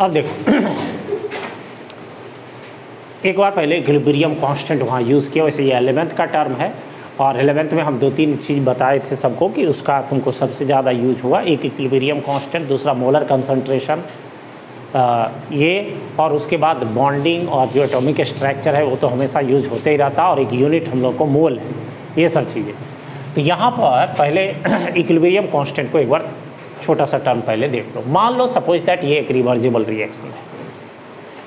अब देखो एक बार पहले इक्विलिब्रियम कांस्टेंट वहाँ यूज़ किया, वैसे ये 11th का टर्म है और 11th में हम 2-3 चीज़ बताए थे सबको कि उसका तुमको सबसे ज़्यादा यूज हुआ। एक इक्विलिब्रियम कांस्टेंट, दूसरा मोलर कंसंट्रेशन, ये, और उसके बाद बॉन्डिंग और जो एटॉमिक स्ट्रक्चर है वो तो हमेशा यूज होते ही रहता, और एक यूनिट हम लोग को मोल है, ये सब चीज़ें। तो यहाँ पर पहले इक्विलिब्रियम कांस्टेंट को एक बार छोटा सा टर्म पहले देख लो। मान लो सपोज दैट ये एक रिवर्जिबल रिएक्शन है।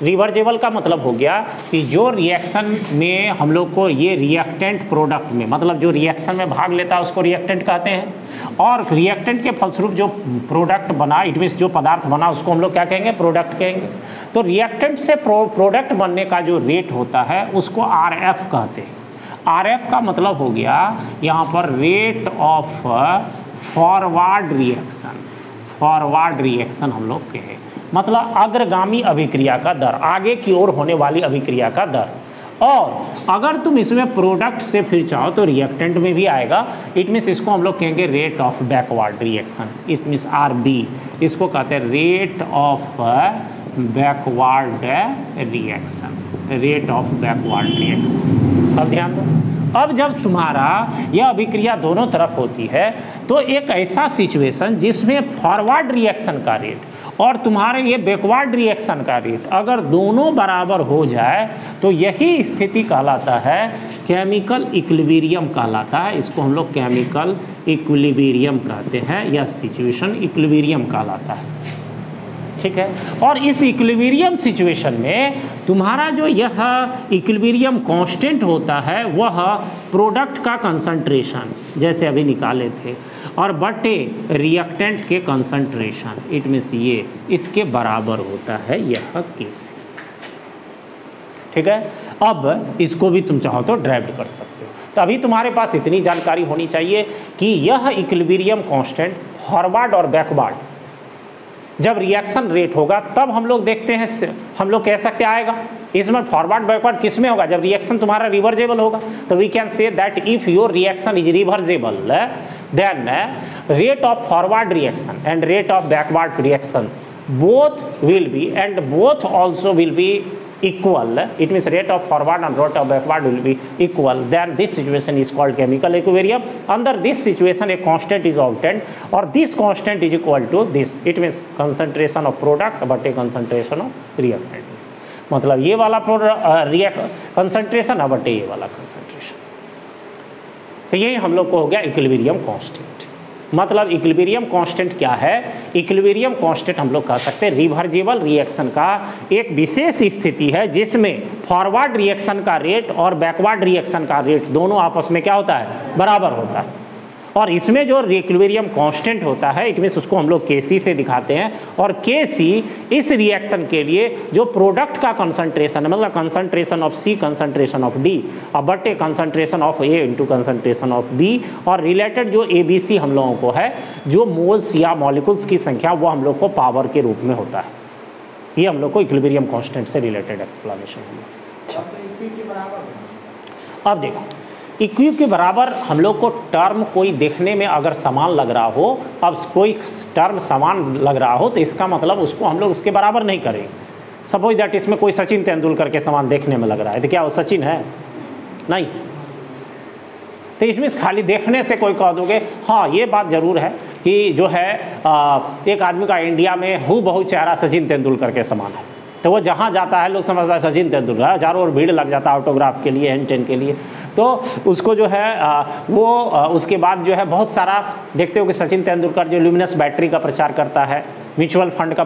रिवर्जिबल का मतलब हो गया कि जो रिएक्शन में हम लोग को ये रिएक्टेंट प्रोडक्ट में, मतलब जो रिएक्शन में भाग लेता है उसको रिएक्टेंट कहते हैं, और रिएक्टेंट के फलस्वरूप जो प्रोडक्ट बना, इट मीन्स जो पदार्थ बना उसको हम लोग क्या कहेंगे, प्रोडक्ट कहेंगे। तो रिएक्टेंट से प्रोडक्ट बनने का जो रेट होता है उसको RF कहते हैं। RF का मतलब हो गया यहाँ पर rate of forward reaction. Forward reaction हम लोग कहें मतलब अग्रगामी अभिक्रिया का दर, आगे की ओर होने वाली अभिक्रिया का दर। और अगर तुम इसमें प्रोडक्ट से फिर चाहो तो रिएक्टेंट में भी आएगा। इट मीन्स इसको हम लोग कहेंगे rate of backward reaction, it means RB, इसको कहते हैं rate of backward reaction, rate of backward reaction. अब ध्यान दो, अब जब तुम्हारा यह अभिक्रिया दोनों तरफ होती है तो एक ऐसा सिचुएशन जिसमें फॉरवर्ड रिएक्शन का रेट और तुम्हारे ये बैकवर्ड रिएक्शन का रेट अगर दोनों बराबर हो जाए तो यही स्थिति कहलाता है केमिकल इक्विलिब्रियम कहलाता है। इसको हम लोग केमिकल इक्विलिब्रियम कहते हैं या सिचुएशन इक्विलिब्रियम कहलाता है, ठीक है। और इस इक्विलिब्रियम सिचुएशन में तुम्हारा जो यह इक्विलिब्रियम कांस्टेंट होता है वह प्रोडक्ट का कंसंट्रेशन जैसे अभी निकाले थे और बटे रिएक्टेंट के कंसंट्रेशन, इट मीन्स ये इसके बराबर होता है यह केस, ठीक है। अब इसको भी तुम चाहो तो ड्राइव कर सकते हो। तो अभी तुम्हारे पास इतनी जानकारी होनी चाहिए कि यह इक्विलिब्रियम कांस्टेंट फॉरवर्ड और बैकवर्ड जब रिएक्शन रेट होगा तब हम लोग देखते हैं, हम लोग कह सकते आएगा इसमें फॉरवर्ड बैकवर्ड किस में होगा, जब रिएक्शन तुम्हारा रिवर्जेबल होगा। तो we can say that if your reaction is reversible then rate of forward reaction and rate of backward reaction both will be and both also will be equal, it means rate of forward and rate of backward will be equal, then this situation is called chemical equilibrium. Under this situation a constant is obtained or this constant is equal to this, it means concentration of product but a concentration of reactant, मतलब ये वाला concentration है but ये वाला concentration. तो यही हम लोग को हो गया इक्विलिब्रियम कांस्टेंट। मतलब इक्विलिब्रियम कांस्टेंट क्या है, इक्विलिब्रियम कांस्टेंट हम लोग कह सकते हैं रिवर्जिबल रिएक्शन का एक विशेष स्थिति है जिसमें फॉरवर्ड रिएक्शन का रेट और बैकवर्ड रिएक्शन का रेट दोनों आपस में क्या होता है, बराबर होता है। और इसमें जो इक्विलिब्रियम कांस्टेंट होता है इट मीन्स उसको हम लोग Kc से दिखाते हैं और Kc इस रिएक्शन के लिए जो प्रोडक्ट का कंसंट्रेशन है, मतलब concentration of C concentration of D और बटे concentration of A into concentration of B, और रिलेटेड जो ABC हम लोगों को है जो मोल्स या मॉलिक्यूल्स की संख्या वो हम लोग को पावर के रूप में होता है। ये हम लोग को इक्विलिब्रियम कांस्टेंट से रिलेटेड एक्सप्लेनेशन है। अब देखो इक्वी के बराबर हम लोग को टर्म कोई देखने में अगर समान लग रहा हो, अब कोई टर्म समान लग रहा हो तो इसका मतलब उसको हम लोग उसके बराबर नहीं करें। सपोज दैट इसमें कोई सचिन तेंदुलकर के समान देखने में लग रहा है तो क्या वो सचिन है, नहीं। तो इसमें खाली देखने से कोई कह दोगे हाँ ये बात ज़रूर है कि जो है एक आदमी का इंडिया में हूबहू चेहरा सचिन तेंदुलकर के समान है, तो वो जहाँ जाता है लोग समझता है सचिन तेंदुलकर, चारों ओर भीड़ लग जाता है ऑटोग्राफ के लिए, हेन टेन के लिए। तो उसको जो है वो उसके बाद जो है बहुत सारा देखते हो कि सचिन तेंदुलकर जो ल्यूमिनस बैटरी का प्रचार करता है, म्यूचुअल फंड का